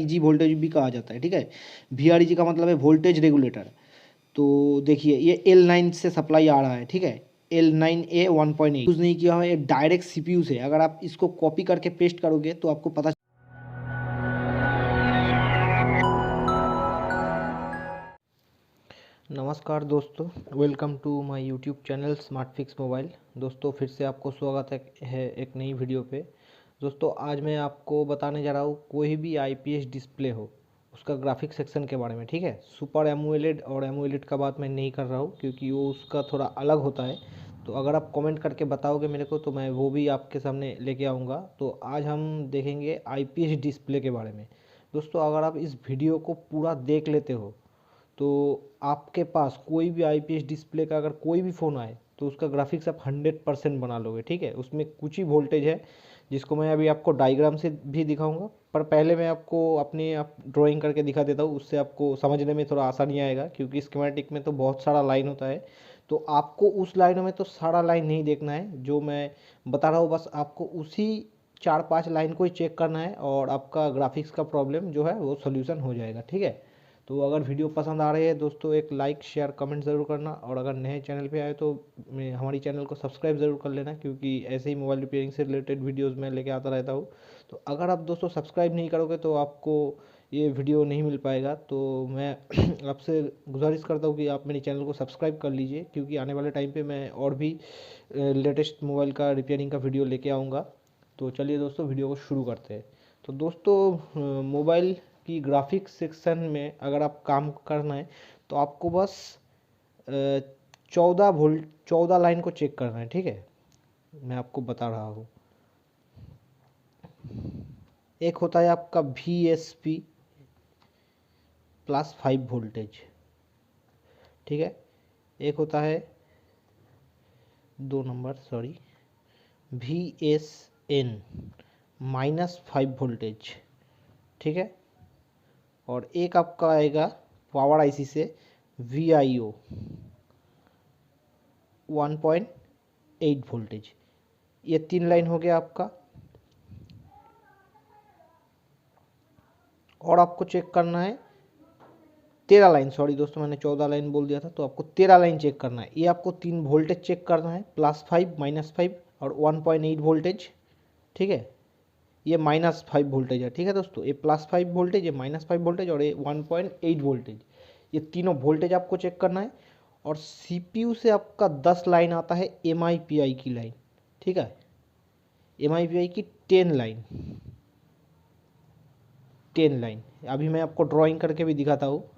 VREG voltage भी कहा जाता है, ठीक है। VREG का मतलब है वोल्टेज रेगुलेटर। तो देखिए ये L9 से सप्लाई आ रहा है, ठीक है। L9A 1.8 यूज़ नहीं किया है, ये डायरेक्ट CPU से। अगर आप इसको कॉपी करके पेस्ट करोगे तो आपको पता। नमस्कार दोस्तों, welcome to my YouTube channel smart fix mobile. दोस्तों फिर से आपको स्वागत है एक नई वीडियो पे। दोस्तों आज मैं आपको बताने जा रहा हूँ कोई भी IPS डिस्प्ले हो उसका ग्राफिक सेक्शन के बारे में, ठीक है। सुपर एमोलेड और एमोलेड का बात मैं नहीं कर रहा हूँ क्योंकि वो उसका थोड़ा अलग होता है। तो अगर आप कमेंट करके बताओगे मेरे को तो मैं वो भी आपके सामने लेके आऊँगा। तो आज हम देखेंगे IPS डिस्प्ले के बारे में। दोस्तों अगर आप इस वीडियो को पूरा देख लेते हो तो आपके पास कोई भी IPS डिस्प्ले का अगर कोई भी फ़ोन आए तो उसका ग्राफिक्स आप 100% बना लोगे, ठीक है। उसमें कुछ ही वोल्टेज है जिसको मैं अभी आपको डायग्राम से भी दिखाऊंगा, पर पहले मैं आपको अपने आप ड्राइंग करके दिखा देता हूँ, उससे आपको समझने में थोड़ा आसानी आएगा क्योंकि स्कीमेटिक में तो बहुत सारा लाइन होता है। तो आपको उस लाइनों में तो सारा लाइन नहीं देखना है जो मैं बता रहा हूँ, बस आपको उसी 4-5 लाइन को ही चेक करना है और आपका ग्राफिक्स का प्रॉब्लम जो है वो सोल्यूशन हो जाएगा, ठीक है। तो अगर वीडियो पसंद आ रही है दोस्तों एक लाइक शेयर कमेंट ज़रूर करना, और अगर नए चैनल पे आए तो हमारी चैनल को सब्सक्राइब ज़रूर कर लेना क्योंकि ऐसे ही मोबाइल रिपेयरिंग से रिलेटेड वीडियोस मैं लेके आता रहता हूँ। तो अगर आप दोस्तों सब्सक्राइब नहीं करोगे तो आपको ये वीडियो नहीं मिल पाएगा। तो मैं आपसे गुजारिश करता हूँ कि आप मेरे चैनल को सब्सक्राइब कर लीजिए क्योंकि आने वाले टाइम पर मैं और भी लेटेस्ट मोबाइल का रिपेयरिंग का वीडियो लेके आऊँगा। तो चलिए दोस्तों वीडियो को शुरू करते हैं। तो दोस्तों मोबाइल की ग्राफिक्स सेक्शन में अगर आप काम करना है तो आपको बस 14 लाइन को चेक करना है, ठीक है। मैं आपको बता रहा हूँ, एक होता है आपका VSP +5 वोल्टेज, ठीक है। एक होता है 2 नंबर सॉरी VSN -5 वोल्टेज, ठीक है। और एक आपका आएगा पावर IC से VIO 1.8 वोल्टेज। ये 3 लाइन हो गया आपका। और आपको चेक करना है 13 लाइन, सॉरी दोस्तों मैंने 14 लाइन बोल दिया था, तो आपको 13 लाइन चेक करना है। ये आपको 3 वोल्टेज चेक करना है, +5 -5 और 1.8 वोल्टेज, ठीक है। ये -5 वोल्टेज है, ठीक है दोस्तों। ये +5 वोल्टेज, ये -5 वोल्टेज और ये 1.8 वोल्टेज, ये तीनों वोल्टेज आपको चेक करना है। और CPU से आपका 10 लाइन आता है MIPI की लाइन, ठीक है। MIPI की 10 लाइन अभी मैं आपको ड्राइंग करके भी दिखाता हूँ।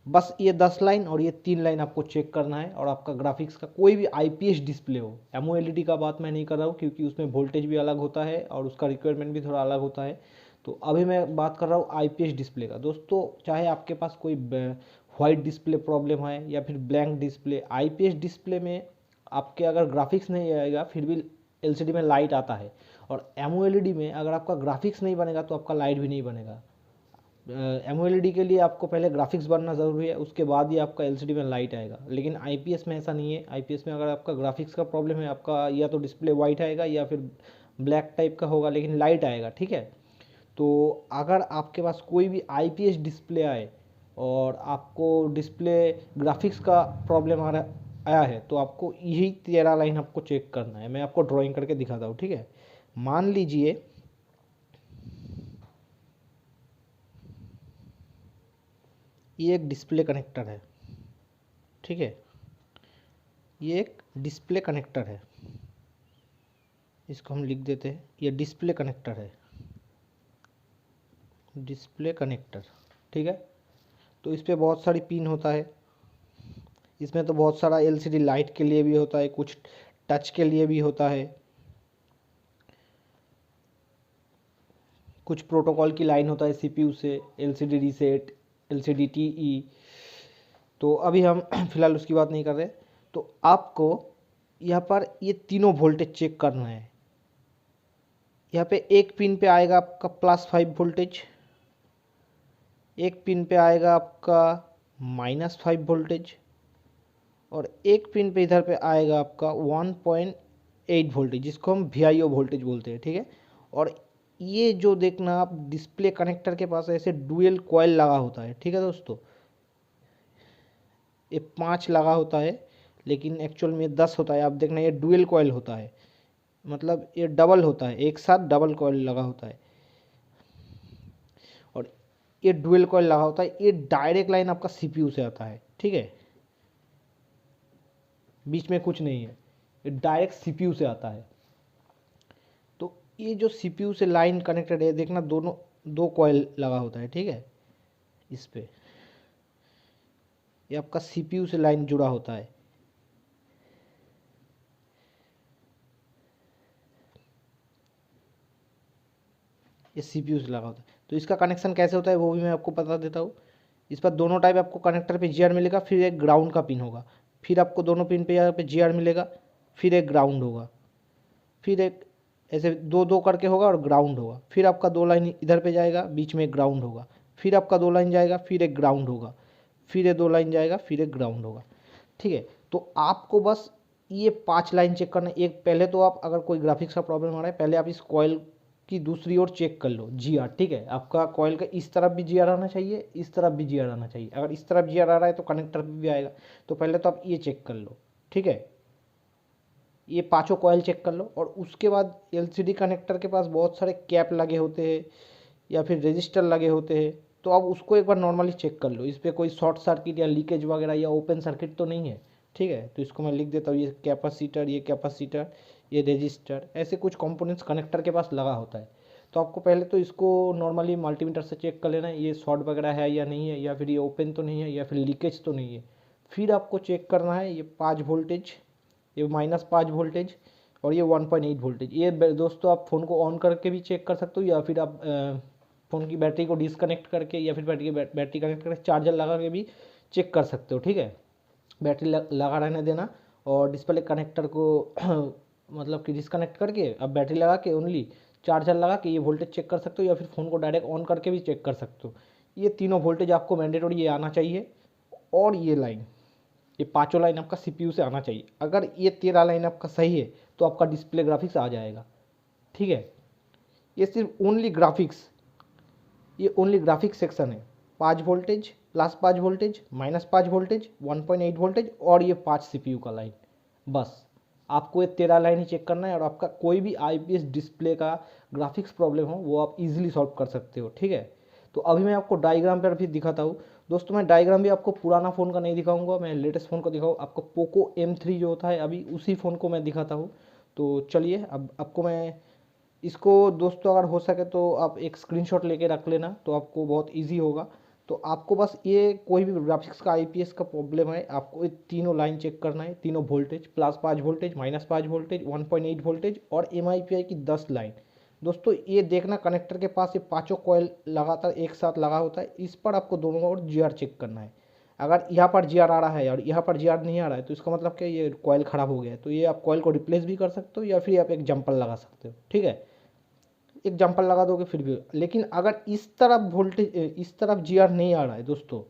बस ये 10 लाइन और ये 3 लाइन आपको चेक करना है। और आपका ग्राफिक्स का कोई भी IPS डिस्प्ले हो, AMOLED का बात मैं नहीं कर रहा हूँ क्योंकि उसमें वोल्टेज भी अलग होता है और उसका रिक्वायरमेंट भी थोड़ा अलग होता है। तो अभी मैं बात कर रहा हूँ IPS डिस्प्ले का। दोस्तों चाहे आपके पास कोई वाइट डिस्प्ले प्रॉब्लम है या फिर ब्लैंक डिस्प्ले, IPS डिस्प्ले में आपके अगर ग्राफिक्स नहीं आएगा फिर भी LCD में लाइट आता है। और AMOLED में अगर आपका ग्राफिक्स नहीं बनेगा तो आपका लाइट भी नहीं बनेगा। AMOLED के लिए आपको पहले ग्राफिक्स बनना ज़रूरी है, उसके बाद ही आपका LCD में लाइट आएगा। लेकिन IPS में ऐसा नहीं है। IPS में अगर आपका ग्राफिक्स का प्रॉब्लम है, आपका या तो डिस्प्ले वाइट आएगा या फिर ब्लैक टाइप का होगा लेकिन लाइट आएगा, ठीक है। तो अगर आपके पास कोई भी IPS डिस्प्ले आए और आपको डिस्प्ले ग्राफिक्स का प्रॉब्लम आया है तो आपको यही 13 लाइन आपको चेक करना है। मैं आपको ड्राइंग करके दिखाता हूँ, ठीक है। मान लीजिए ये एक डिस्प्ले कनेक्टर है, ठीक है। ये एक डिस्प्ले कनेक्टर है, इसको हम लिख देते हैं, ये डिस्प्ले कनेक्टर है, डिस्प्ले कनेक्टर, ठीक है। तो इस पर बहुत सारी पिन होता है। इसमें तो बहुत सारा LCD लाइट के लिए भी होता है, कुछ टच के लिए भी होता है, कुछ प्रोटोकॉल की लाइन होता है CPU से, LCD रीसेट, LCD TE। तो अभी हम फिलहाल उसकी बात नहीं कर रहे। तो आपको यहाँ पर ये तीनों वोल्टेज चेक करना है। यहाँ पे एक पिन पे आएगा आपका +5 वोल्टेज, एक पिन पे आएगा आपका -5 वोल्टेज और एक पिन पे इधर पे आएगा आपका 1.8 वोल्टेज जिसको हम VIO वोल्टेज बोलते हैं, ठीक है। और ये जो देखना आप डिस्प्ले कनेक्टर के पास ऐसे डुअल कॉइल लगा होता है, ठीक है दोस्तों। ये 5 लगा होता है लेकिन एक्चुअल में 10 होता है। आप देखना ये डुअल कॉइल होता है, मतलब ये डबल होता है, एक साथ डबल कॉइल लगा होता है। और ये डुअल कॉइल लगा होता है, ये डायरेक्ट लाइन आपका सीपीयू से आता है, ठीक है, बीच में कुछ नहीं है, ये डायरेक्ट सीपीयू से आता है। तो ये जो सीपीयू से लाइन कनेक्टेड है, देखना दोनों दो कॉइल लगा होता है, ठीक है। इस पे ये आपका सीपीयू से लाइन जुड़ा होता है। ये सीपीयू से लगा होता है। तो इसका कनेक्शन कैसे होता है वो भी मैं आपको बता देता हूँ। इस पर दोनों टाइप आपको कनेक्टर पे जीआर मिलेगा, फिर एक ग्राउंड का पिन होगा, फिर आपको दोनों पिन पे यहाँ पे जीआर मिलेगा, फिर एक ग्राउंड होगा, फिर एक ऐसे दो दो करके होगा और ग्राउंड होगा, फिर आपका 2 लाइन इधर पे जाएगा, बीच में एक ग्राउंड होगा, फिर आपका 2 लाइन जाएगा, फिर एक ग्राउंड होगा, फिर ये 2 लाइन जाएगा, फिर एक ग्राउंड होगा, ठीक है। तो आपको बस ये 5 लाइन चेक करना है। एक पहले तो आप अगर कोई ग्राफिक्स का प्रॉब्लम आ रहा है, पहले आप इस कॉइल की दूसरी ओर चेक कर लो जीआर, ठीक है। आपका कॉइल का इस तरफ भी जीआर आना चाहिए, इस तरफ भी जीआर आना चाहिए। अगर इस तरफ जीआर आ रहा है तो कनेक्टर पे भी आएगा। तो पहले तो आप ये चेक कर लो, ठीक है, ये पांचों कॉइल चेक कर लो। और उसके बाद एलसीडी कनेक्टर के पास बहुत सारे कैप लगे होते हैं या फिर रजिस्टर लगे होते हैं, तो आप उसको एक बार नॉर्मली चेक कर लो, इस पर कोई शॉर्ट सर्किट या लीकेज वगैरह या ओपन सर्किट तो नहीं है, ठीक है। तो इसको मैं लिख देता हूँ, ये कैपेसिटर, ये कैपेसिटर, ये रजिस्टर, ऐसे कुछ कंपोनेंट्स कनेक्टर के पास लगा होता है। तो आपको पहले तो इसको नॉर्मली मल्टीमीटर से चेक कर लेना है, ये शॉर्ट वगैरह है या नहीं है, या फिर ये ओपन तो नहीं है, या फिर लीकेज तो नहीं है। फिर आपको चेक करना है ये 5 वोल्टेज, ये -5 वोल्टेज और ये 1.8 वोल्टेज। ये दोस्तों आप फ़ोन को ऑन करके भी चेक कर सकते हो, या फिर आप फ़ोन की बैटरी को डिसकनेक्ट करके या फिर बैटरी कनेक्ट करके चार्जर लगा के भी चेक कर सकते हो, ठीक है। बैटरी लगा रहने देना और डिस्प्ले कनेक्टर को मतलब कि डिसकनेक्ट करके अब बैटरी लगा के ओनली चार्जर लगा के ये वोल्टेज चेक कर सकते हो, या फिर फ़ोन को डायरेक्ट ऑन करके भी चेक कर सकते हो। ये तीनों वोल्टेज आपको मैंडेटरी ये आना चाहिए। और ये लाइन, ये पांचों लाइन आपका सीपीयू से आना चाहिए। अगर ये 13 लाइन आपका सही है तो आपका डिस्प्ले ग्राफिक्स आ जाएगा, ठीक है। ये सिर्फ ओनली ग्राफिक्स, ये ओनली ग्राफिक्स सेक्शन है। 5 वोल्टेज, +5 वोल्टेज, -5 वोल्टेज, 1.8 वोल्टेज और ये 5 सीपीयू का लाइन, बस आपको ये 13 लाइन ही चेक करना है। और आपका कोई भी आईपीएस डिस्प्ले का ग्राफिक्स प्रॉब्लम हो वो आप इजीली सॉल्व कर सकते हो, ठीक है। तो अभी मैं आपको डायग्राम पर भी दिखाता हूँ दोस्तों। मैं डायग्राम भी आपको पुराना फ़ोन का नहीं दिखाऊंगा, मैं लेटेस्ट फ़ोन का दिखाऊँ आपको। पोको M3 जो होता है अभी उसी फ़ोन को मैं दिखाता हूँ। तो चलिए अब आपको मैं इसको दोस्तों, अगर हो सके तो आप एक स्क्रीनशॉट लेके रख लेना, तो आपको बहुत इजी होगा। तो आपको बस ये कोई भी ग्राफिक्स का आईपीएस का प्रॉब्लम है, आपको ये तीनों लाइन चेक करना है, तीनों वोल्टेज, +5 वोल्टेज, -5 वोल्टेज, 1.8 वोल्टेज और एमआईपीआई की 10 लाइन। दोस्तों ये देखना कनेक्टर के पास ये पांचों कॉइल लगातार एक साथ लगा होता है, इस पर आपको दोनों ओर जीआर चेक करना है। अगर यहाँ पर जीआर आ रहा है और यहाँ पर जीआर नहीं आ रहा है तो इसका मतलब क्या, ये कॉइल ख़राब हो गया है। तो ये आप कॉइल को रिप्लेस भी कर सकते हो या फिर आप एक जंपर लगा सकते हो, ठीक है। एक जंपर लगा दोगे फिर भी। लेकिन अगर इस तरफ वोल्टेज, इस तरफ जीआर नहीं आ रहा है दोस्तों,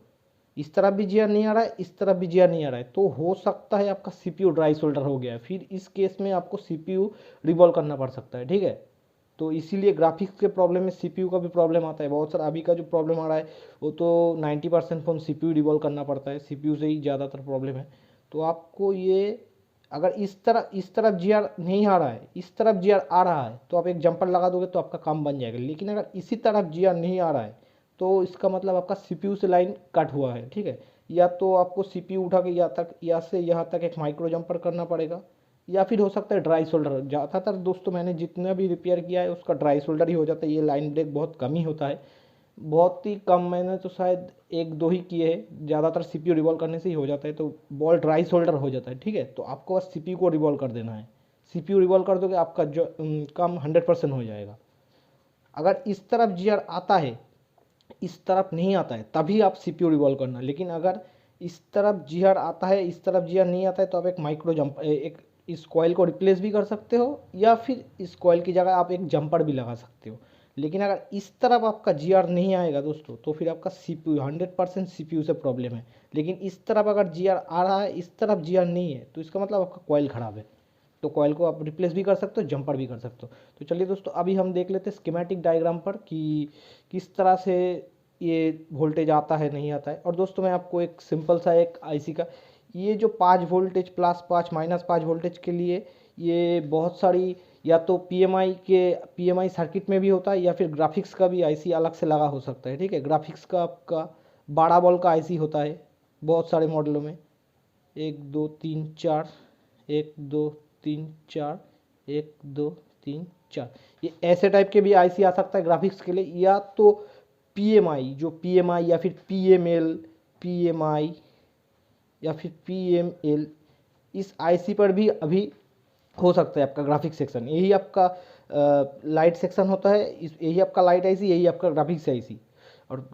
इस तरफ भी जीआर नहीं आ रहा है, इस तरफ भी जीआर नहीं आ रहा है, तो हो सकता है आपका सीपीयू ड्राई सोल्डर हो गया है। फिर इस केस में आपको सीपीयू रिवॉल्व करना पड़ सकता है, ठीक है। तो इसीलिए ग्राफिक्स के प्रॉब्लम में सीपीयू का भी प्रॉब्लम आता है बहुत सारा। अभी का जो प्रॉब्लम आ रहा है वो तो 90% फोन सीपीयू रिवॉल्व करना पड़ता है, सीपीयू से ही ज़्यादातर प्रॉब्लम है। तो आपको ये, अगर इस तरफ जीआर नहीं आ रहा है, इस तरफ जीआर आ रहा है, तो आप एक जंपर लगा दोगे तो आपका काम बन जाएगा। लेकिन अगर इसी तरफ जीआर नहीं आ रहा है तो इसका मतलब आपका सीपीयू से लाइन कट हुआ है, ठीक है। या तो आपको सीपीयू उठा के यहाँ से यहाँ तक एक माइक्रो जंपर करना पड़ेगा, या फिर हो सकता है ड्राई सोल्डर। ज़्यादातर दोस्तों मैंने जितना भी रिपेयर किया है उसका ड्राई सोल्डर ही हो जाता है। ये लाइन ब्रेक बहुत कम ही होता है, बहुत ही कम, मैंने तो शायद 1-2 ही किए हैं। ज़्यादातर सीपीयू रिवॉल्व करने से ही हो जाता है, तो बॉल ड्राई सोल्डर हो जाता है, ठीक है। तो आपको बस सीपीयू को रिवॉल्व कर देना है। सीपीयू रिवॉल्व कर दोगे आपका जो काम 100% हो जाएगा। अगर इस तरफ जीआर आता है, इस तरफ नहीं आता है, तभी आप सीपीयू रिवॉल्व करना। लेकिन अगर इस तरफ जीआर आता है, इस तरफ जीआर नहीं आता है, तो आप एक माइक्रो जंप, एक इस कॉइल को रिप्लेस भी कर सकते हो, या फिर इस कॉइल की जगह आप एक जंपर भी लगा सकते हो। लेकिन अगर इस तरफ आपका जीआर नहीं आएगा दोस्तों, तो फिर आपका सीपीयू 100% सीपीयू से प्रॉब्लम है। लेकिन इस तरफ अगर जीआर आ रहा है, इस तरफ जीआर नहीं है, तो इसका मतलब आपका कॉइल ख़राब है। तो कॉयल को आप रिप्लेस भी कर सकते हो, जंपर भी कर सकते हो। तो चलिए दोस्तों, अभी हम देख लेते हैं स्कीमेटिक डायग्राम पर कि किस तरह से ये वोल्टेज आता है नहीं आता है। और दोस्तों मैं आपको एक सिंपल सा एक आईसी का, ये जो 5 वोल्टेज +5 -5 वोल्टेज के लिए ये बहुत सारी, या तो पीएमआई सर्किट में भी होता है, या फिर ग्राफिक्स का भी आईसी अलग से लगा हो सकता है। ठीक है, ग्राफिक्स का आपका 12 वोल्ट का आईसी होता है बहुत सारे मॉडलों में, 1 2 3 4, 1 2 3 4, 1 2 3 4, ये ऐसे टाइप के भी आईसी आ सकता है ग्राफिक्स के लिए। या तो पीएमआई या फिर पीएमआई या फिर पीएमएल, इस आईसी पर भी अभी हो सकता है आपका ग्राफिक्स सेक्शन। यही आपका लाइट सेक्शन होता है, यही आपका लाइट आईसी, यही आपका ग्राफिक्स आईसी। और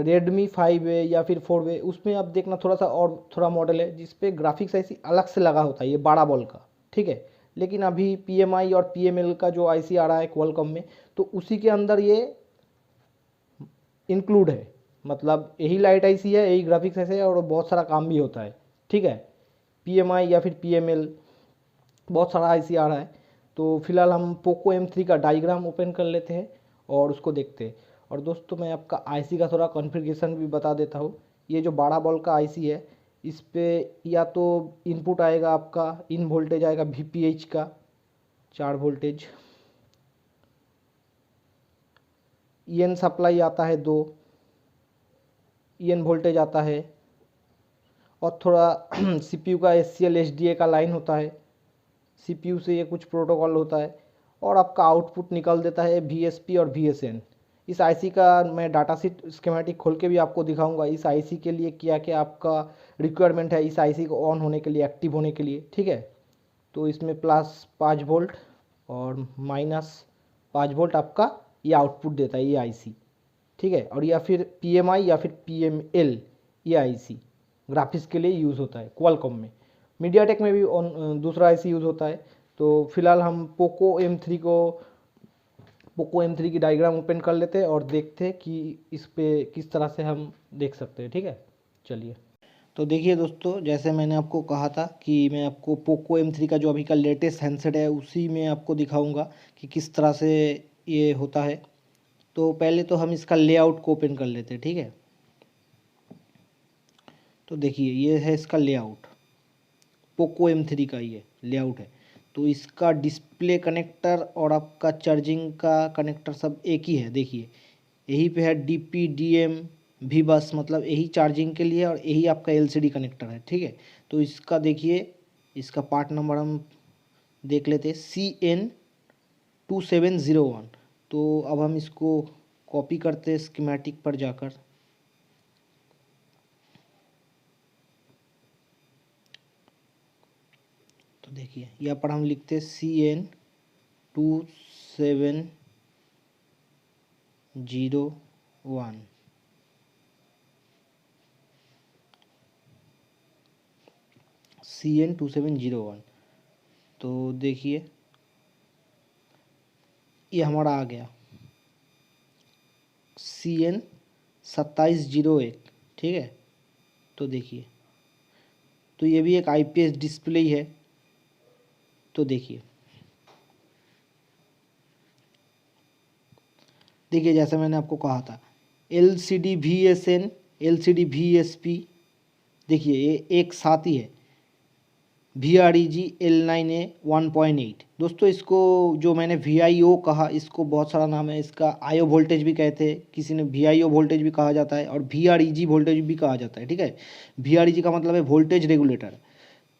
रेडमी 5 है या फिर 4 है, उसमें आप देखना थोड़ा सा और थोड़ा मॉडल है जिसपे ग्राफिक्स आईसी अलग से लगा होता है, ये 12 वोल्ट का। ठीक है, लेकिन अभी पीएमआई और पीएमएल का जो आईसी आ रहा है क्वालकॉम में, तो उसी के अंदर ये इंक्लूड है, मतलब यही लाइट आईसी है, यही ग्राफिक्स आईसी है, और बहुत सारा काम भी होता है। ठीक है, पीएमआई या फिर पीएमएल बहुत सारा आईसी आ रहा है। तो फिलहाल हम पोको M3 का डायग्राम ओपन कर लेते हैं और उसको देखते हैं। और दोस्तों मैं आपका आईसी का थोड़ा कॉन्फ़िगरेशन भी बता देता हूँ। ये जो 12 वोल्ट का आईसी है, इस पे या तो इनपुट आएगा आपका, इन वोल्टेज आएगा VPH का 4 वोल्टेज, EN सप्लाई आता है 2, EN वोल्टेज आता है, और थोड़ा CPU का SCL SDA का लाइन होता है, CPU से ये कुछ प्रोटोकॉल होता है, और आपका आउटपुट निकल देता है VSP और VSN। इस आईसी का मैं डाटा शीट स्कीमेटिक खोल के भी आपको दिखाऊंगा, इस आईसी के लिए क्या क्या आपका रिक्वायरमेंट है इस आईसी को ऑन होने के लिए, एक्टिव होने के लिए। ठीक है, तो इसमें +5 वोल्ट और -5 वोल्ट आपका ये आउटपुट देता है ये आईसी। ठीक है, और या फिर पीएमआई या फिर पीएमएल, ये आईसी ग्राफिक्स के लिए यूज़ होता है क्वालकॉम में। मीडियाटेक में भी दूसरा आईसी यूज़ होता है। तो फिलहाल हम पोको M3 की डायग्राम ओपन कर लेते हैं और देखते हैं कि इस पे किस तरह से हम देख सकते हैं। ठीक है, चलिए। तो देखिए दोस्तों, जैसे मैंने आपको कहा था कि मैं आपको पोको M3 का जो अभी का लेटेस्ट हैंडसेट है उसी में आपको दिखाऊंगा कि किस तरह से ये होता है। तो पहले तो हम इसका लेआउट को ओपन कर लेते हैं। ठीक है, तो देखिए ये है इसका लेआउट, पोको M3 का ये लेआउट है। तो इसका डिस्प्ले कनेक्टर और आपका चार्जिंग का कनेक्टर सब एक ही है। देखिए यही पे है DP/DM भी, बस मतलब यही चार्जिंग के लिए, और यही आपका LCD कनेक्टर है। ठीक है, तो इसका देखिए, इसका पार्ट नंबर हम देख लेते हैं, CN2701। तो अब हम इसको कॉपी करते हैं स्कीमेटिक पर जाकर। तो देखिए यहाँ पर हम लिखते हैं CN2701, CN2701। तो देखिए ये हमारा आ गया CN2701। ठीक है, तो देखिए, तो ये भी एक IPS डिस्प्ले ही है। तो देखिए जैसे मैंने आपको कहा था, LCD VSN, LCD VSP, देखिए ये एक साथ ही है, VREG L9A 1.8। दोस्तों इसको जो मैंने VIO कहा, इसको बहुत सारा नाम है इसका, IO वोल्टेज भी कहते हैं, किसी ने VIO वोल्टेज भी कहा जाता है, और VREG वोल्टेज भी कहा जाता है। ठीक है, VREG का मतलब है वोल्टेज रेगुलेटर।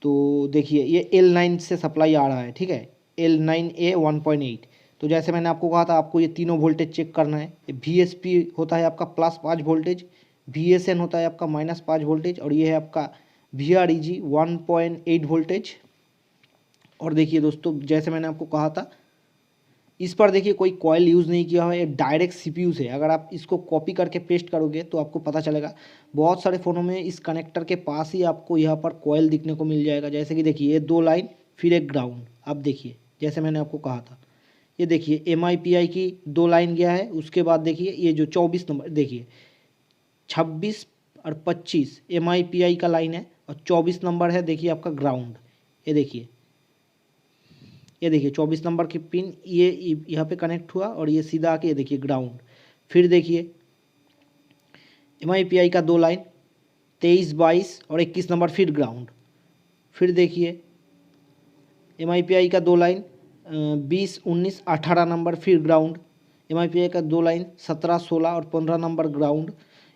तो देखिए ये L9 से सप्लाई आ रहा है। ठीक है, L9A 1.8। तो जैसे मैंने आपको कहा था, आपको ये तीनों वोल्टेज चेक करना है। VSP होता है आपका +5 वोल्टेज, VSN होता है आपका -5 वोल्टेज, और ये है आपका VREG 1.8 वोल्टेज। और देखिए दोस्तों, जैसे मैंने आपको कहा था, इस पर देखिए कोई कॉयल यूज़ नहीं किया हुआ है, डायरेक्ट CPU से। अगर आप इसको कॉपी करके पेस्ट करोगे तो आपको पता चलेगा, बहुत सारे फ़ोनों में इस कनेक्टर के पास ही आपको यहाँ पर कॉयल दिखने को मिल जाएगा। जैसे कि देखिए ये 2 लाइन फिर एक ग्राउंड। अब देखिए जैसे मैंने आपको कहा था, ये देखिए MIPI की 2 लाइन गया है। उसके बाद देखिए ये जो 24 नंबर, देखिए 26 और 25 MIPI का लाइन है, और 24 नंबर है देखिए आपका ग्राउंड। ये देखिए ये देखिए 24 नंबर की पिन ये यहाँ पे कनेक्ट हुआ और ये सीधा आके ये देखिए ग्राउंड। फिर देखिए MIPI का 2 लाइन 23, 22 और 21 नंबर फिर ग्राउंड। फिर देखिए MIPI का 2 लाइन 20, 19, 18 नंबर फिर ग्राउंड। MIPI का 2 लाइन 17, 16 और 15 नंबर ग्राउंड।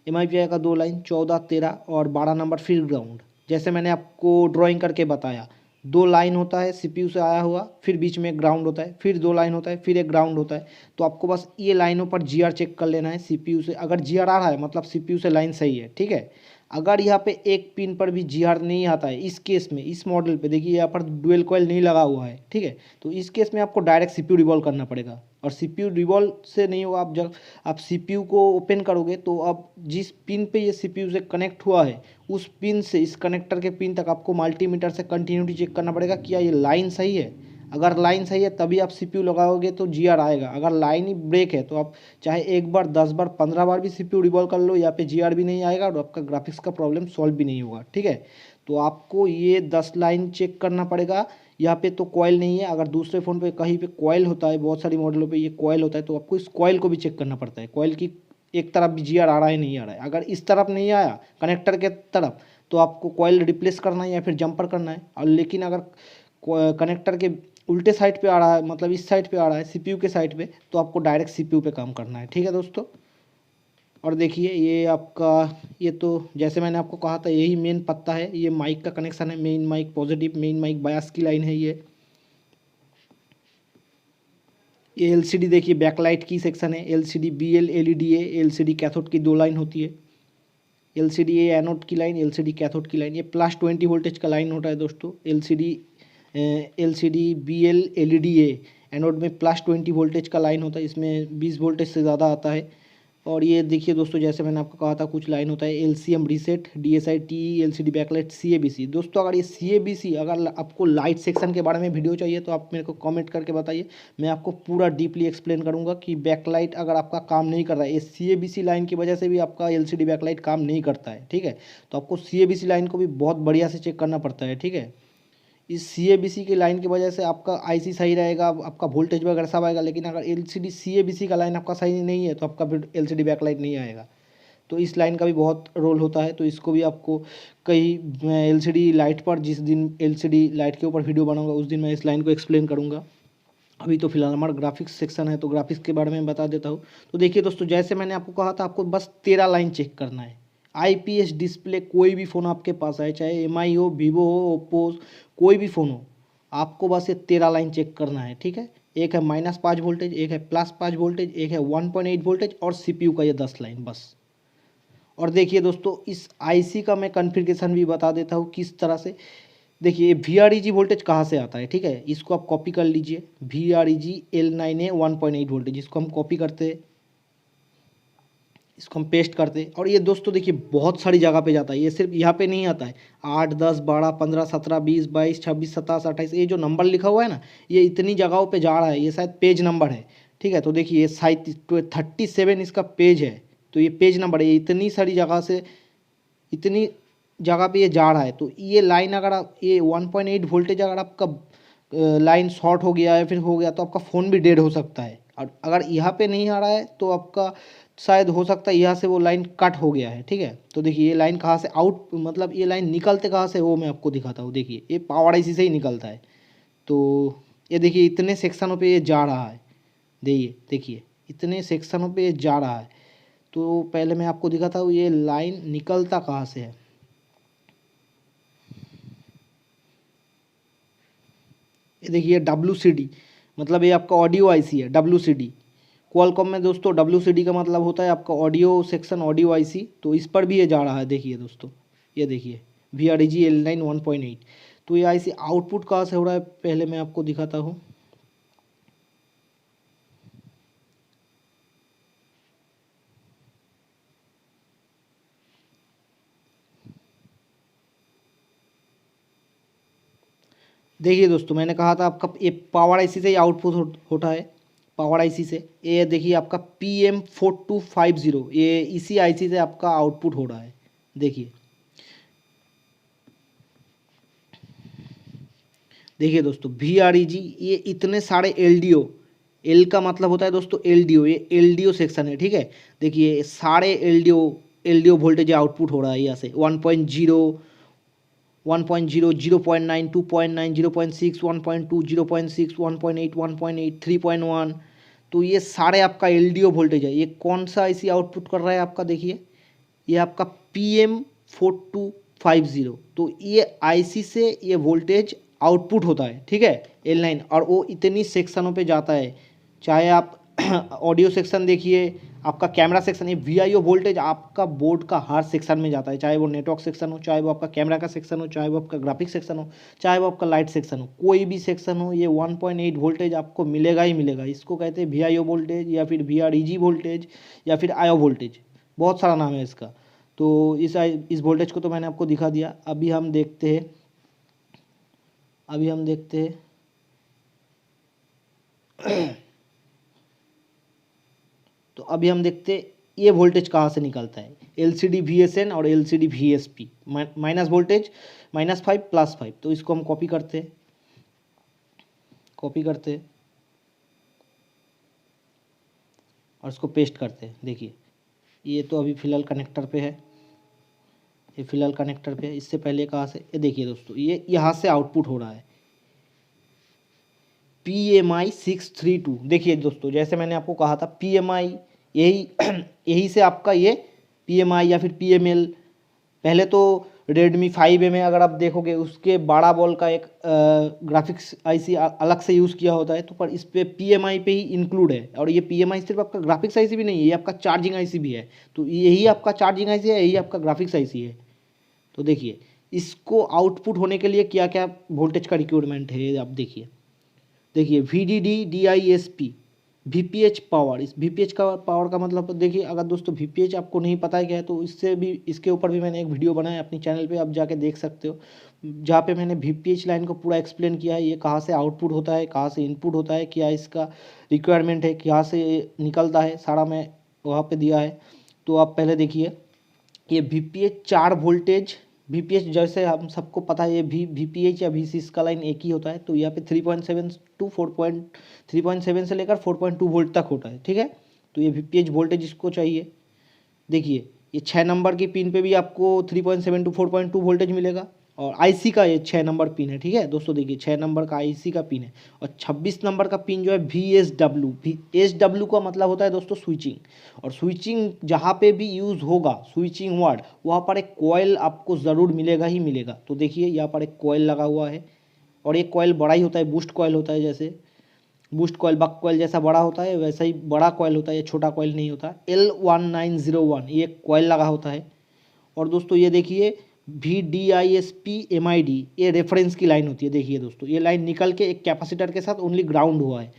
MIPI का 2 लाइन 14, 13 और 12 नंबर फिर ग्राउंड। जैसे मैंने आपको ड्राइंग करके बताया, 2 लाइन होता है CPU से आया हुआ, फिर बीच में एक ग्राउंड होता है, फिर 2 लाइन होता है, फिर एक ग्राउंड होता है। तो आपको बस ये लाइनों पर GR चेक कर लेना है CPU से। अगर GR आ रहा है मतलब CPU से लाइन सही है, ठीक है। अगर यहाँ पे एक पिन पर भी GR नहीं आता है, इस केस में इस मॉडल पे देखिए यहाँ पर डुअल कॉइल नहीं लगा हुआ है, ठीक है। तो इस केस में आपको डायरेक्ट CPU रिवॉल्व करना पड़ेगा, और CPU रिवॉल्व से नहीं होगा। आप जब आप CPU को ओपन करोगे तो आप जिस पिन पे ये CPU से कनेक्ट हुआ है उस पिन से इस कनेक्टर के पिन तक आपको मल्टीमीटर से कंटिन्यूटी चेक करना पड़ेगा, क्या ये लाइन सही है। अगर लाइन सही है तभी आप CPU लगाओगे तो GR आएगा। अगर लाइन ही ब्रेक है तो आप चाहे एक बार 10 बार 15 बार भी CPU रिवॉल्व कर लो, यहाँ पे GR भी नहीं आएगा और आपका ग्राफिक्स का प्रॉब्लम सॉल्व भी नहीं होगा, ठीक है। तो आपको ये 10 लाइन चेक करना पड़ेगा। यहाँ पे तो कॉयल नहीं है, अगर दूसरे फ़ोन पे कहीं पे कॉयल होता है, बहुत सारी मॉडलों पे ये कॉयल होता है, तो आपको इस कॉयल को भी चेक करना पड़ता है, कॉयल की एक तरफ भी GR आ रहा है नहीं आ रहा है। अगर इस तरफ नहीं आया कनेक्टर के तरफ तो आपको कॉयल रिप्लेस करना है या फिर जंपर करना है। और लेकिन अगर कनेक्टर के उल्टे साइड पे आ रहा है, मतलब इस साइड पे आ रहा है CPU के साइड पे, तो आपको डायरेक्ट CPU पे काम करना है, ठीक है दोस्तों। और देखिए ये आपका, ये तो जैसे मैंने आपको कहा था यही मेन पत्ता है, ये माइक का कनेक्शन है, main mic positive, main mic bias की लाइन है। ये LCD देखिए बैकलाइट की सेक्शन है, LCD BL LED है, LCD कैथोड की 2 लाइन होती है। LCD ये एनोड की लाइन, LCD कैथोड की लाइन। ये +20 वोल्टेज का लाइन होता है दोस्तों। LCD BL LED है, एनोड में +20 वोल्टेज का लाइन होता है, इसमें 20 वोल्टेज से ज़्यादा आता है। और ये देखिए दोस्तों जैसे मैंने आपको कहा था कुछ लाइन होता है LCM reset, DSI TE, LCD backlight, CABC। दोस्तों अगर ये CABC, अगर आपको लाइट सेक्शन के बारे में वीडियो चाहिए तो आप मेरे को कमेंट करके बताइए, मैं आपको पूरा डीपली एक्सप्लेन करूंगा कि बैकलाइट अगर आपका काम नहीं कर रहा है, ये CABC लाइन की वजह से भी आपका LCD बैकलाइट काम नहीं करता है, ठीक है। तो आपको CABC लाइन को भी बहुत बढ़िया से चेक करना पड़ता है, ठीक है। इस CABC की लाइन की वजह से आपका IC सही रहेगा, आपका वोल्टेज वगैरह सब आएगा। लेकिन अगर LCD CABC का लाइन आपका सही नहीं है तो आपका फिर LCD बैकलाइट नहीं आएगा। तो इस लाइन का भी बहुत रोल होता है, तो इसको भी आपको कई LCD लाइट पर, जिस दिन LCD लाइट के ऊपर वीडियो बनाऊंगा उस दिन मैं इस लाइन को एक्सप्लेन करूँगा। अभी तो फिलहाल हमारा ग्राफिक्स सेक्शन है तो ग्राफिक्स के बारे में बता देता हूँ। तो देखिए दोस्तों जैसे मैंने आपको कहा था, आपको बस 13 लाइन चेक करना है। IPS डिस्प्ले कोई भी फ़ोन आपके पास आए, चाहे MI हो, वीवो हो, ओप्पो, कोई भी फ़ोन हो, आपको बस ये 13 लाइन चेक करना है, ठीक है। एक है -5 वोल्टेज, एक है +5 वोल्टेज, एक है 1.8 वोल्टेज और CPU का ये 10 लाइन बस। और देखिए दोस्तों इस IC का मैं कॉन्फ़िगरेशन भी बता देता हूँ किस तरह से। देखिए VREG वोल्टेज कहाँ से आता है, ठीक है। इसको आप कॉपी कर लीजिए, VREG L9A 1.8 वोल्टेज, इसको हम कॉपी करते हैं, इसको हम पेस्ट करते हैं। और ये दोस्तों देखिए बहुत सारी जगह पे जाता है, ये सिर्फ यहाँ पे नहीं आता है। 8, 10, 12, 15, 17, 20, 22, 26, 27, 28, ये जो नंबर लिखा हुआ है ना, ये इतनी जगहों पे जा रहा है, ये शायद पेज नंबर है, ठीक है। तो देखिए ये शायद 37 इसका पेज है, तो ये पेज नंबर है। ये इतनी सारी जगह से, इतनी जगह पे ये जा रहा है। तो ये लाइन अगर आप, ये 1.8 वोल्टेज अगर आपका लाइन शॉर्ट हो गया है फिर हो गया तो आपका फ़ोन भी डेड हो सकता है। और अगर यहाँ पे नहीं आ रहा है तो आपका शायद हो सकता है यहाँ से वो लाइन कट हो गया है, ठीक है। तो देखिए ये लाइन कहाँ से आउट, मतलब ये लाइन निकलते कहाँ से वो मैं आपको दिखाता हूँ। देखिए ये पावर IC से ही निकलता है। तो ये देखिए इतने सेक्शनों पे ये जा रहा है, देखिए इतने सेक्शनों पे ये जा रहा है। तो पहले मैं आपको दिखाता हूँ ये लाइन निकलता कहाँ से है। ये देखिए WCD, मतलब ये आपका ऑडियो IC है WCD। क्वालकॉम में दोस्तों WCD का मतलब होता है आपका ऑडियो सेक्शन, ऑडियो IC। तो इस पर भी ये जा रहा है, देखिए दोस्तों, ये देखिए VREG L9 1.8। तो ये IC आउटपुट कहाँ से हो रहा है पहले मैं आपको दिखाता हूँ। देखिए दोस्तों मैंने कहा था आपका ये पावर IC से ही आउटपुट होता है, पावर IC से। ये देखिए आपका PM4250, ये इसी IC से आपका आउटपुट हो रहा है। देखिए दोस्तों VREG ये इतने सारे LDO, एल का मतलब होता है दोस्तों LDO, ये LDO सेक्शन है, ठीक है। देखिए सारे LDO वोल्टेज आउटपुट हो रहा है यहाँ से 1.0, 1.0, 0.9, 2.9, 0.6, 1.2, 0.6, 1.8, 1.8, 3.1। तो ये सारे आपका LDO वोल्टेज है। ये कौन सा IC आउटपुट कर रहा है आपका, देखिए ये आपका PM4250। तो ये IC से ये वोल्टेज आउटपुट होता है, ठीक है, L9, और वो इतनी सेक्शनों पे जाता है। चाहे आप ऑडियो सेक्शन देखिए, आपका कैमरा सेक्शन, ये VIO वोल्टेज आपका बोर्ड का हर सेक्शन में जाता है, चाहे वो नेटवर्क सेक्शन हो, चाहे वो आपका कैमरा का सेक्शन हो, चाहे वो आपका ग्राफिक्स सेक्शन हो, चाहे वो आपका लाइट सेक्शन हो, कोई भी सेक्शन हो, ये 1.8 वोल्टेज आपको मिलेगा ही मिलेगा। इसको कहते हैं VIO वोल्टेज या फिर VREG वोल्टेज या फिर IO वोल्टेज, बहुत सारा नाम है इसका। तो इस वोल्टेज को तो मैंने आपको दिखा दिया। अभी हम देखते हैं तो अभी हम देखते ये वोल्टेज कहाँ से निकलता है। LCD VSN और LCD VSP, माइनस वोल्टेज -5 +5। तो इसको हम कॉपी करते हैं और इसको पेस्ट करते हैं। देखिए ये तो अभी फ़िलहाल कनेक्टर पे है, इससे पहले कहाँ से, ये देखिए दोस्तों ये यहाँ से आउटपुट हो रहा है PMI 632। देखिए दोस्तों जैसे मैंने आपको कहा था PMI, यही से आपका ये PMI या फिर PML, पहले तो Redmi 5A में अगर आप देखोगे उसके 12 वोल्ट का एक ग्राफिक्स IC अलग से यूज़ किया होता है, तो पर इस पे PMI पे ही इंक्लूड है। और ये PMI सिर्फ आपका ग्राफिक्स IC भी नहीं है, ये आपका चार्जिंग IC भी है। तो यही आपका चार्जिंग IC है, यही आपका ग्राफिक्स IC है। तो देखिए इसको आउटपुट होने के लिए क्या क्या वोल्टेज का रिक्वायरमेंट है, आप देखिए VDD DISP VPH पावर। इस VPH का पावर का मतलब देखिए, अगर दोस्तों VPH आपको नहीं पता है क्या है, तो इसके ऊपर भी मैंने एक वीडियो बनाया अपनी चैनल पे, आप जाके देख सकते हो, जहाँ पे मैंने VPH लाइन को पूरा एक्सप्लेन किया है। ये कहाँ से आउटपुट होता है, कहाँ से इनपुट होता है, क्या इसका रिक्वायरमेंट है, कहाँ से निकलता है, सारा मैं वहाँ पर दिया है। तो आप पहले देखिए ये VPH 4 वोल्टेज, VPH जैसे हम सबको पता है, ये VPH या VCS का लाइन एक ही होता है। तो यहाँ पे 3.7 से लेकर 4.2 वोल्ट तक होता है, ठीक है। तो ये VPH वोल्टेज इसको चाहिए। देखिए ये 6 नंबर की पिन पे भी आपको 3.7 टू 4.2 वोल्टेज मिलेगा, और IC का ये 6 नंबर पिन है, ठीक है दोस्तों। देखिए 6 नंबर का IC का पिन है, और 26 नंबर का पिन जो है VSW का मतलब होता है दोस्तों स्विचिंग। और स्विचिंग जहाँ पे भी यूज़ होगा स्विचिंग वर्ड, वहाँ पर एक कॉइल आपको ज़रूर मिलेगा ही मिलेगा। तो देखिए यहाँ पर एक कॉइल लगा हुआ है, और एक कॉइल बड़ा ही होता है, बूस्ट कॉइल होता है, जैसे बूस्ट कॉइल बक कॉइल जैसा बड़ा होता है, वैसा ही बड़ा कॉइल होता है, ये छोटा कॉइल नहीं होता। L1901 ये कॉइल लगा होता है। और दोस्तों ये देखिए VDISP MID, ये रेफरेंस की लाइन होती है। देखिए दोस्तों ये लाइन निकल के एक कैपेसिटर के साथ ओनली ग्राउंड हुआ है।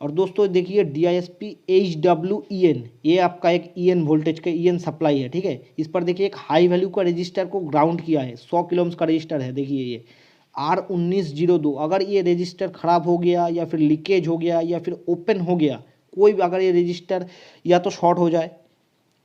और दोस्तों देखिए DISP HWEN, ये आपका एक EN वोल्टेज का EN सप्लाई है, ठीक है। इस पर देखिए एक हाई वैल्यू का रजिस्टर को ग्राउंड किया है, 100 किलो ओम्स का रजिस्टर है। देखिए ये R1902, अगर ये रजिस्टर ख़राब हो गया या फिर लीकेज हो गया या फिर ओपन हो गया, कोई भी अगर ये रजिस्टर या तो शॉर्ट हो जाए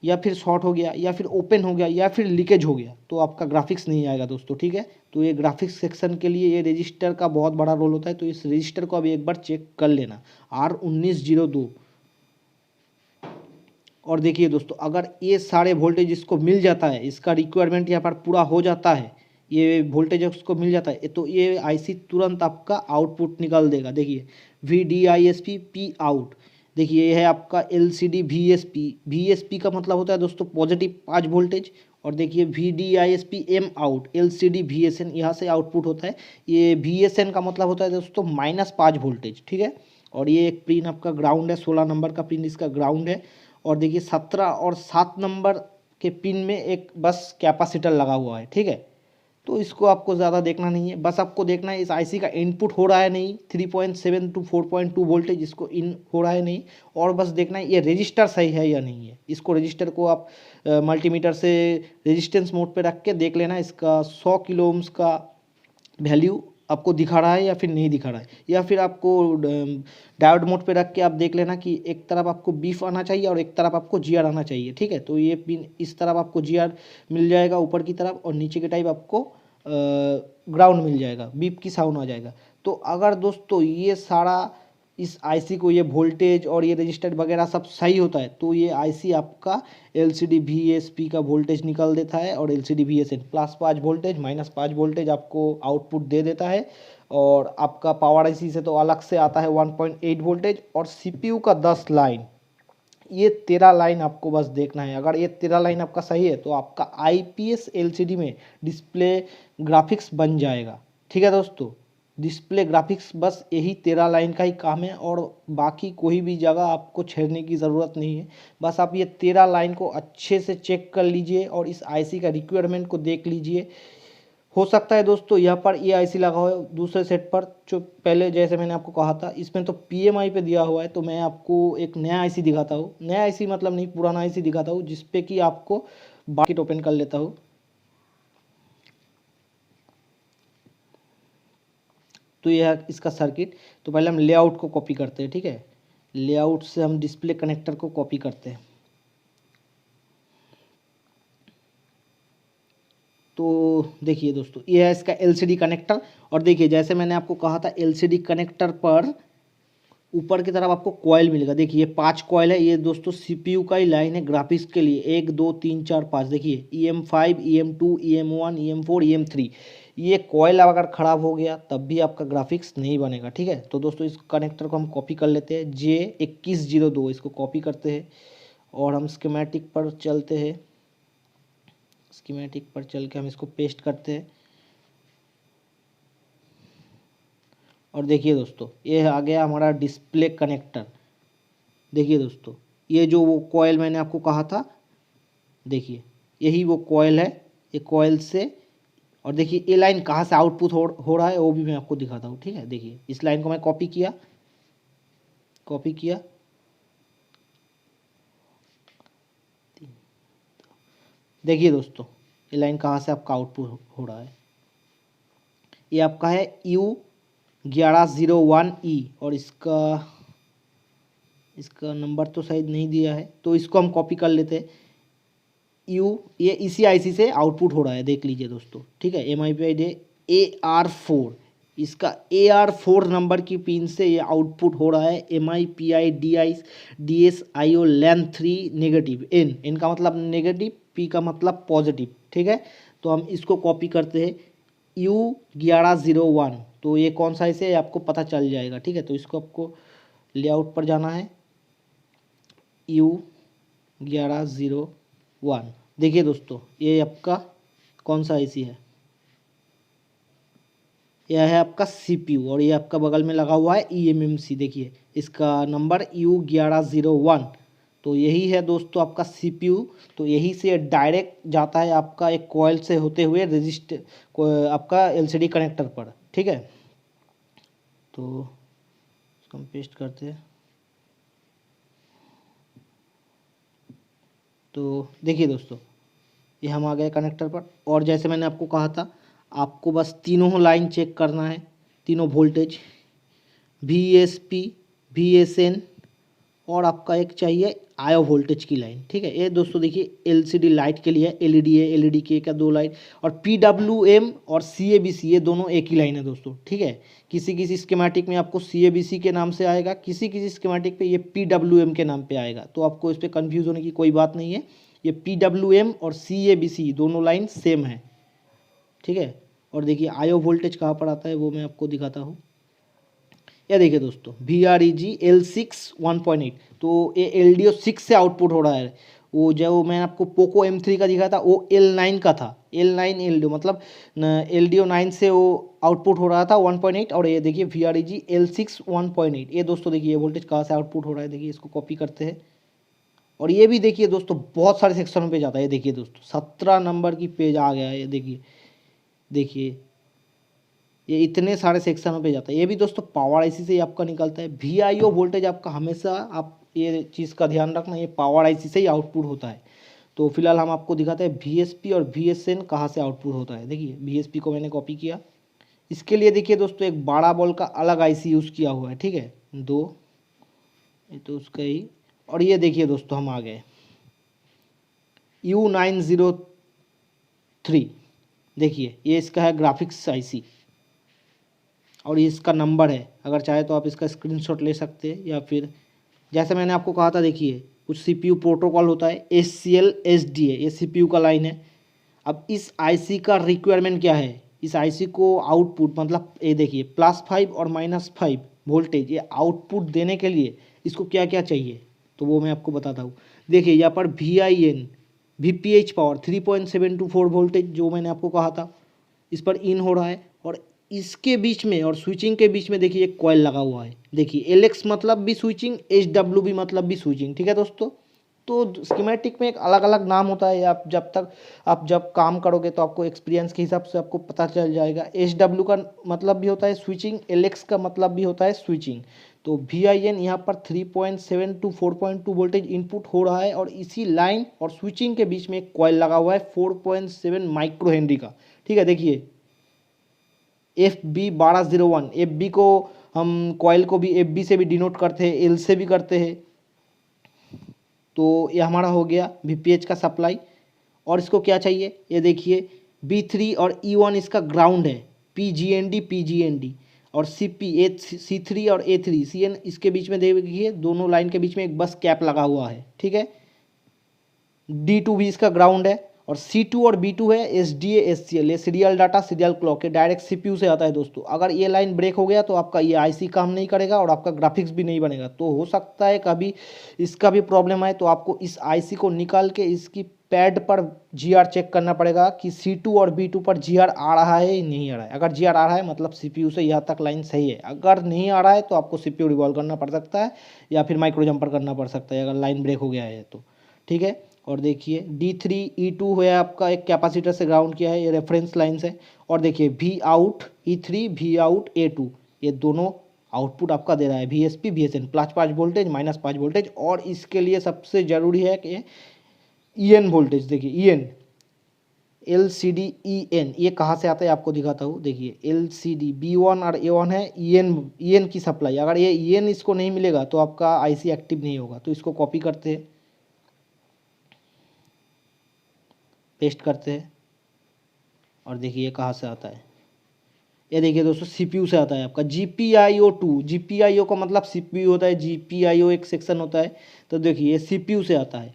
या फिर शॉर्ट हो गया या फिर ओपन हो गया या फिर लीकेज हो गया, तो आपका ग्राफिक्स नहीं आएगा दोस्तों, ठीक है। तो ये ग्राफिक्स सेक्शन के लिए ये रजिस्टर का बहुत बड़ा रोल होता है। तो इस रजिस्टर को अभी एक बार चेक कर लेना, R1902। और देखिए दोस्तों अगर ये सारे वोल्टेज इसको मिल जाता है, इसका रिक्वायरमेंट यहाँ पर पूरा हो जाता है, ये वोल्टेज उसको मिल जाता है, तो ये IC तुरंत आपका आउटपुट निकाल देगा। देखिए VDISP P आउट, देखिए ये है आपका LCD VSP का मतलब होता है दोस्तों पॉजिटिव 5 वोल्टेज। और देखिए VDISP M out LCD VSN, यहाँ से आउटपुट होता है। ये VSN का मतलब होता है दोस्तों -5 वोल्टेज, ठीक है। और ये एक पिन आपका ग्राउंड है, 16 नंबर का पिन इसका ग्राउंड है। और देखिए 17 और 7 नंबर के पिन में एक बस कैपेसिटर लगा हुआ है, ठीक है। तो इसको आपको ज़्यादा देखना नहीं है, बस आपको देखना है इस IC का इनपुट हो रहा है नहीं, 3.7 टू 4.2 वोल्टेज इसको इन हो रहा है नहीं, और बस देखना है ये रजिस्टर सही है या नहीं है। इसको रजिस्टर को आप मल्टीमीटर से रेजिस्टेंस मोड पे रख के देख लेना, इसका 100 किलो ओम्स का वैल्यू आपको दिखा रहा है या फिर नहीं दिखा रहा है। या फिर आपको डायोड मोड पे रख के आप देख लेना कि एक तरफ आपको बीफ आना चाहिए और एक तरफ आपको GR आना चाहिए, ठीक है। तो ये पिन इस तरफ आपको GR मिल जाएगा ऊपर की तरफ, और नीचे के टाइप आपको ग्राउंड मिल जाएगा, बीफ की साउंड आ जाएगा। तो अगर दोस्तों ये सारा इस आईसी को, ये वोल्टेज और ये रजिस्टर वगैरह सब सही होता है तो ये आईसी आपका एलसीडी वीएसपी का वोल्टेज निकाल देता है और एलसीडी वीएसएन +5 वोल्टेज -5 वोल्टेज आपको आउटपुट दे देता है। और आपका पावर आईसी से तो अलग से आता है 1.8 वोल्टेज और सीपीयू का 10 लाइन। ये 13 लाइन आपको बस देखना है। अगर ये 13 लाइन आपका सही है तो आपका आईपीएस एलसीडी में डिस्प्ले ग्राफिक्स बन जाएगा। ठीक है दोस्तों, डिस्प्ले ग्राफिक्स बस यही 13 लाइन का ही काम है और बाकी कोई भी जगह आपको छेड़ने की ज़रूरत नहीं है। बस आप ये 13 लाइन को अच्छे से चेक कर लीजिए और इस आईसी का रिक्वायरमेंट को देख लीजिए। हो सकता है दोस्तों यहाँ पर ये आईसी लगा हो दूसरे सेट पर, जो पहले जैसे मैंने आपको कहा था इसमें तो पीएमआई पे दिया हुआ है। तो मैं आपको एक नया आईसी दिखाता हूँ, नया आईसी मतलब नहीं, पुराना आईसी दिखाता हूँ जिसपे कि आपको बाकी ओपन कर लेता हूँ। तो यह इसका सर्किट। तो पहले हम लेआउट को कॉपी करते हैं। ठीक है, लेआउट से हम डिस्प्ले कनेक्टर को कॉपी करते हैं। तो देखिए दोस्तों, ये है इसका एलसीडी कनेक्टर। और देखिए जैसे मैंने आपको कहा था एलसीडी कनेक्टर पर ऊपर की तरफ आपको कॉइल मिलेगा। देखिए ये 5 कॉइल है। ये दोस्तों सीपीयू का ही लाइन है ग्राफिक्स के लिए, 1 2 3 4 5। देखिए EM5 EM2 EM1 EM4 EM3। ये कॉइल अगर ख़राब हो गया तब भी आपका ग्राफिक्स नहीं बनेगा। ठीक है, तो दोस्तों इस कनेक्टर को हम कॉपी कर लेते हैं, J2102 इसको कॉपी करते हैं और हम स्कीमेटिक पर चलते हैं। स्कीमेटिक पर चल के हम इसको पेस्ट करते हैं। और देखिए दोस्तों ये आ गया हमारा डिस्प्ले कनेक्टर। देखिए दोस्तों ये जो वो कॉइल मैंने आपको कहा था, देखिए यही वो कॉइल है। ये कॉइल से, और देखिए ये लाइन कहाँ से आउटपुट हो रहा है वो भी मैं आपको दिखाता हूँ। ठीक है, देखिए इस लाइन को मैं कॉपी किया, देखिए दोस्तों ये लाइन कहाँ से आपका आउटपुट हो रहा है। ये आपका है U1101E और इसका नंबर तो शायद नहीं दिया है, तो इसको हम कॉपी कर लेते हैं। ये इसी आईसी से आउटपुट हो रहा है, देख लीजिए दोस्तों। ठीक है, MIPI AR4, इसका AR4 नंबर की पिन से ये आउटपुट हो रहा है। MIPI DSIO LAN 3 negative, N का मतलब नेगेटिव, P का मतलब पॉजिटिव। ठीक है, तो हम इसको कॉपी करते हैं U1101। तो ये कौन सा ऐसे आपको पता चल जाएगा। ठीक है, तो इसको आपको लेआउट पर जाना है, U1101। देखिए दोस्तों ये आपका कौन सा आईसी है, यह है आपका सीपीयू और ये आपका बगल में लगा हुआ है EMMC। देखिए इसका नंबर U1101। तो यही है दोस्तों आपका सीपीयू। तो यही से डायरेक्ट जाता है आपका एक कॉइल से होते हुए रजिस्टर आपका एलसीडी कनेक्टर पर। ठीक है, तो इसको हम पेस्ट करते हैं। तो देखिए दोस्तों ये हम आ गए कनेक्टर पर, और जैसे मैंने आपको कहा था आपको बस तीनों लाइन चेक करना है, तीनों वोल्टेज, VSP VSN और आपका एक चाहिए आयो वोल्टेज की लाइन। ठीक है, ये दोस्तों देखिए एलसीडी लाइट के लिए LED है, LED के का 2 लाइन, और PWM और CABC ये दोनों एक ही लाइन है दोस्तों। ठीक है, किसी किसी स्कीमेटिक में आपको CABC के नाम से आएगा, किसी किसी स्कीमेटिक पे ये PWM के नाम पे आएगा। तो आपको इस पर कन्फ्यूज़ होने की कोई बात नहीं है, ये PWM और CABC दोनों लाइन सेम है। ठीक है, और देखिए आयो वोल्टेज कहाँ पर आता है वो मैं आपको दिखाता हूँ। यह देखिए दोस्तों VREG L6 1.8। तो ये LDO 6 से आउटपुट हो रहा है। वो जो मैंने आपको पोको M3 का दिखाया था वो L9 का था, L9 LDO मतलब LDO 9 से वो आउटपुट हो रहा था 1.8। और ये देखिए VREG L6 1.8। ये दोस्तों देखिए ये वोल्टेज कहाँ से आउटपुट हो रहा है, देखिए इसको कॉपी करते हैं। और ये भी देखिए दोस्तों बहुत सारे सेक्शनों पे जाता है। ये देखिए दोस्तों 17 नंबर की पेज आ गया है। ये देखिए ये इतने सारे सेक्शनों पे जाता है। ये भी दोस्तों पावर आईसी से ही आपका निकलता है। VIO वोल्टेज आपका हमेशा, आप ये चीज़ का ध्यान रखना, ये पावर आईसी से ही आउटपुट होता है। तो फिलहाल हम आपको दिखाते हैं VSP और VSN कहाँ से आउटपुट होता है। देखिए VSP को मैंने कॉपी किया। इसके लिए देखिए दोस्तों एक 12 वोल्ट का अलग आईसी यूज़ किया हुआ है। ठीक है, 2, ये तो उसका ही। और ये देखिए दोस्तों हम आ गए U903। देखिए ये इसका है ग्राफिक्स आईसी। और ये इसका नंबर है, अगर चाहे तो आप इसका स्क्रीनशॉट ले सकते हैं, या फिर जैसे मैंने आपको कहा था, देखिए कुछ सीपीयू प्रोटोकॉल होता है, SCL SDA, ये सीपीयू का लाइन है। अब इस आईसी का रिक्वायरमेंट क्या है, इस आईसी को आउटपुट मतलब ये देखिए +5 और -5 वोल्टेज ये आउटपुट देने के लिए इसको क्या क्या चाहिए, तो वो मैं आपको बताता हूँ। देखिए यहाँ पर VIN VPH पावर 3.724 वोल्टेज जो मैंने आपको कहा था, इस पर इन हो रहा है, और इसके बीच में और स्विचिंग के बीच में देखिए एक कॉइल लगा हुआ है। देखिए LX मतलब भी स्विचिंग, SW भी मतलब भी स्विचिंग, ठीक है दोस्तों। तो स्कीमेटिक में एक अलग अलग नाम होता है, आप जब काम करोगे तो आपको एक्सपीरियंस के हिसाब से आपको पता चल जाएगा। SW का मतलब भी होता है स्विचिंग, LX का मतलब भी होता है स्विचिंग। तो VIN यहाँ पर 3.7 टू 4.2 वोल्टेज इनपुट हो रहा है, और इसी लाइन और स्विचिंग के बीच में एक कॉइल लगा हुआ है 4.7 माइक्रो हेनरी का, ठीक है। देखिए FB1201, FB को हम कॉइल को भी FB से भी डिनोट करते हैं, L से भी करते हैं। तो ये हमारा हो गया VPH का सप्लाई। और इसको क्या चाहिए, ये देखिए B3 और E1 इसका ग्राउंड है, PGND और C3 और A3 CN इसके बीच में देखिए दोनों लाइन के बीच में एक बस कैप लगा हुआ है, ठीक है। D2 भी इसका ग्राउंड है, और C2 और B2 है SDA SCL, ये सीरियल डाटा सीरियल क्लॉक है, डायरेक्ट CPU से आता है दोस्तों। अगर ये लाइन ब्रेक हो गया तो आपका ये IC काम नहीं करेगा और आपका ग्राफिक्स भी नहीं बनेगा। तो हो सकता है कभी इसका भी प्रॉब्लम आए, तो आपको इस IC को निकाल के इसकी पैड पर GR चेक करना पड़ेगा कि C2 और B2 पर GR आ रहा है या नहीं आ रहा है। अगर GR आ रहा है मतलब CPU से यहाँ तक लाइन सही है, अगर नहीं आ रहा है तो आपको CPU रिवॉल्व करना पड़ सकता है, या फिर माइक्रो जंपर करना पड़ सकता है अगर लाइन ब्रेक हो गया है तो, ठीक है। और देखिए D3E2 है आपका, एक कैपेसिटर से ग्राउंड किया है, ये रेफरेंस लाइन से। और देखिए Vout E3 Vout A2, ये दोनों आउटपुट आपका दे रहा है VSP VSN, +5 वोल्टेज -5 वोल्टेज। और इसके लिए सबसे ज़रूरी है कि EN वोल्टेज, देखिए EN LCD EN ये कहाँ से आता है आपको दिखाता हूँ। देखिए LCD B1 और A1 है, EN की सप्लाई, अगर ये EN इसको नहीं मिलेगा तो आपका IC एक्टिव नहीं होगा। तो इसको कॉपी करते हैं, पेस्ट करते हैं, और देखिए ये कहाँ से आता है, ये देखिए दोस्तों CPU से आता है आपका GPIO2। GPIO का मतलब CPU होता है, GPIO एक सेक्शन होता है। तो देखिए ये CPU से आता है,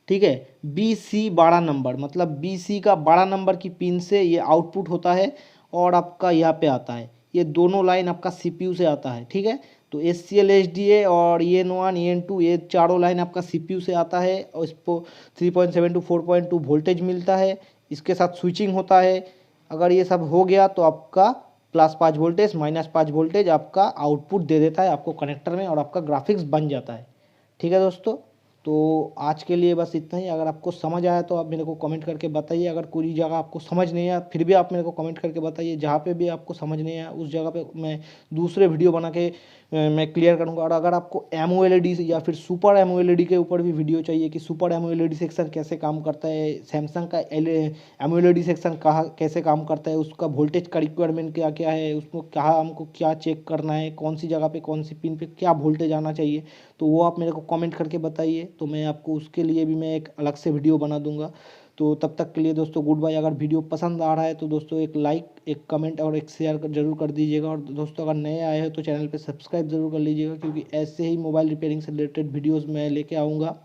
ठीक है। BC 12 नंबर मतलब BC का 12 नंबर की पिन से ये आउटपुट होता है, और आपका यहाँ पे आता है, ये दोनों लाइन आपका CPU से आता है, ठीक है। तो SCL SDA और EN1 EN2 ये चारों लाइन आपका CPU से आता है, और इसको 3.7 टू 4.2 वोल्टेज मिलता है, इसके साथ स्विचिंग होता है। अगर ये सब हो गया तो आपका +5 वोल्टेज -5 वोल्टेज आपका आउटपुट दे देता है आपको कनेक्टर में, और आपका ग्राफिक्स बन जाता है, ठीक है दोस्तों। तो आज के लिए बस इतना ही। अगर आपको समझ आया तो आप मेरे को कमेंट करके बताइए, अगर कोई जगह आपको समझ नहीं आया फिर भी आप मेरे को कमेंट करके बताइए। जहाँ पे भी आपको समझ नहीं आया उस जगह पे मैं दूसरे वीडियो बना के मैं क्लियर करूँगा। और अगर आपको AMOLED या फिर सुपर AMOLED के ऊपर भी वीडियो चाहिए कि सुपर AMOLED सेक्शन कैसे काम करता है, सैमसंग का AMOLED सेक्शन कहाँ कैसे काम करता है, उसका वोल्टेज का रिक्वायरमेंट क्या क्या है, उसको कहाँ हमको क्या चेक करना है, कौन सी जगह पे कौन सी पिन पे क्या वोल्टेज आना चाहिए, तो वो आप मेरे को कमेंट करके बताइए। तो मैं आपको उसके लिए भी मैं एक अलग से वीडियो बना दूंगा। तो तब तक के लिए दोस्तों गुड बाय। अगर वीडियो पसंद आ रहा है तो दोस्तों एक लाइक, एक कमेंट और एक शेयर जरूर कर दीजिएगा। और दोस्तों अगर नए आए हैं तो चैनल पे सब्सक्राइब जरूर कर लीजिएगा, क्योंकि ऐसे ही मोबाइल रिपेयरिंग से रिलेटेड वीडियोज़ मैं लेके आऊँगा।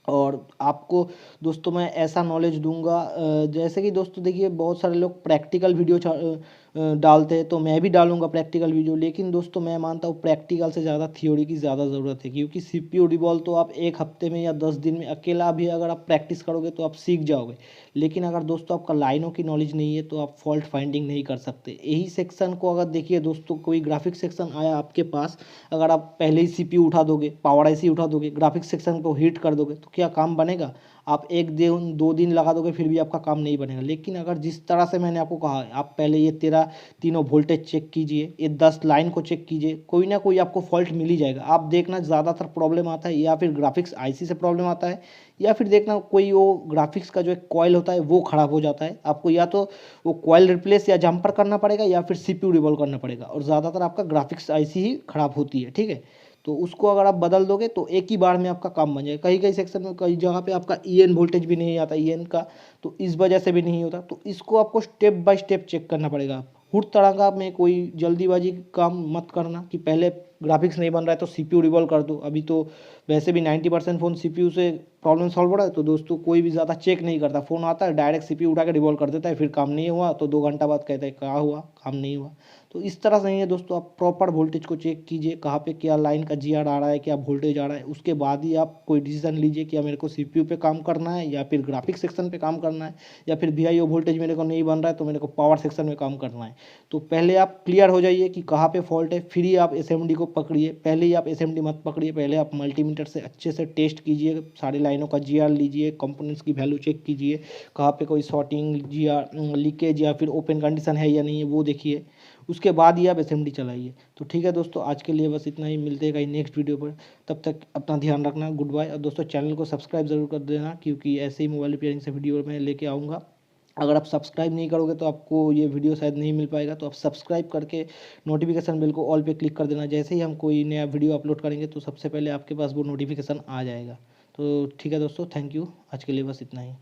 और आपको दोस्तों मैं ऐसा नॉलेज दूंगा, जैसे कि दोस्तों देखिए बहुत सारे लोग प्रैक्टिकल वीडियो डालते हैं, तो मैं भी डालूंगा प्रैक्टिकल वीडियो। लेकिन दोस्तों मैं मानता हूँ प्रैक्टिकल से ज़्यादा थ्योरी की ज़्यादा ज़रूरत है, क्योंकि CPU रिवॉल्व तो आप एक हफ्ते में या 10 दिन में अकेला भी अगर आप प्रैक्टिस करोगे तो आप सीख जाओगे। लेकिन अगर दोस्तों आपका लाइनों की नॉलेज नहीं है तो आप फॉल्ट फाइंडिंग नहीं कर सकते। यही सेक्शन को अगर देखिए दोस्तों, कोई ग्राफिक्स सेक्शन आया आपके पास, अगर आप पहले ही CPU उठा दोगे, पावर IC उठा दोगे, ग्राफिक्स सेक्शन को हीट कर दोगे, तो क्या काम बनेगा? आप 1 दिन 2 दिन लगा दोगे फिर भी आपका काम नहीं बनेगा। लेकिन अगर जिस तरह से मैंने आपको कहा, आप पहले ये तीनों वोल्टेज चेक कीजिए, ये 10 लाइन को चेक कीजिए, कोई ना कोई आपको फॉल्ट मिल ही जाएगा। आप देखना ज़्यादातर प्रॉब्लम आता है या फिर ग्राफिक्स IC से प्रॉब्लम आता है, या फिर देखना कोई वो ग्राफिक्स का जो एक कॉइल होता है वो ख़राब हो जाता है। आपको या तो वो कॉइल रिप्लेस या जंपर करना पड़ेगा, या फिर CPU रिवॉल्व करना पड़ेगा। और ज़्यादातर आपका ग्राफिक्स IC ही ख़राब होती है, ठीक है। तो उसको अगर आप बदल दोगे तो एक ही बार में आपका काम बन जाएगा। कहीं कहीं सेक्शन में कई जगह पे आपका EN वोल्टेज भी नहीं आता, EN का, तो इस वजह से भी नहीं होता। तो इसको आपको स्टेप बाय स्टेप चेक करना पड़ेगा। हुट तरह का में कोई जल्दीबाजी काम मत करना कि पहले ग्राफिक्स नहीं बन रहा है तो CPU रिवॉल्व कर दो। अभी तो वैसे भी 90% फ़ोन CPU से प्रॉब्लम सॉल्व हो रहा है, तो दोस्तों कोई भी ज़्यादा चेक नहीं करता, फ़ोन आता है डायरेक्ट CPU उठा के रिवॉल्व कर देता है, फिर काम नहीं हुआ तो 2 घंटा बाद कहता है क्या हुआ, काम नहीं हुआ। तो इस तरह से नहीं है दोस्तों, आप प्रॉपर वोल्टेज को चेक कीजिए, कहाँ पे क्या लाइन का GR आ रहा है, क्या वोल्टेज आ रहा है, उसके बाद ही आप कोई डिसीजन लीजिए कि मेरे को CPU पे काम करना है या फिर ग्राफिक्स सेक्शन पे काम करना है, या फिर VIO वोल्टेज मेरे को नहीं बन रहा है तो मेरे को पावर सेक्शन में काम करना है। तो पहले आप क्लियर हो जाइए कि कहाँ पे फॉल्ट है, फिर ही आप SMD को पकड़िए। पहले ही आप SMD मत पकड़िए, पहले आप मल्टीमीटर से अच्छे से टेस्ट कीजिए, सारी लाइनों का GR लीजिए, कंपोनेंट्स की वैल्यू चेक कीजिए, कहाँ पे कोई शॉर्टिंग GR लीकेज या फिर ओपन कंडीशन है या नहीं है वो देखिए, उसके बाद ही आप SMD चलाइए। तो ठीक है दोस्तों, आज के लिए बस इतना ही, मिलते हैं कहीं नेक्स्ट वीडियो पर, तब तक अपना ध्यान रखना, गुड बाय। और दोस्तों चैनल को सब्सक्राइब ज़रूर कर देना, क्योंकि ऐसे ही मोबाइल रिपेयरिंग से वीडियो मैं लेके आऊँगा। अगर आप सब्सक्राइब नहीं करोगे तो आपको ये वीडियो शायद नहीं मिल पाएगा, तो आप सब्सक्राइब करके नोटिफिकेशन बेल को ऑल पे क्लिक कर देना। जैसे ही हम कोई नया वीडियो अपलोड करेंगे तो सबसे पहले आपके पास वो नोटिफिकेशन आ जाएगा। तो ठीक है दोस्तों, थैंक यू, आज के लिए बस इतना ही।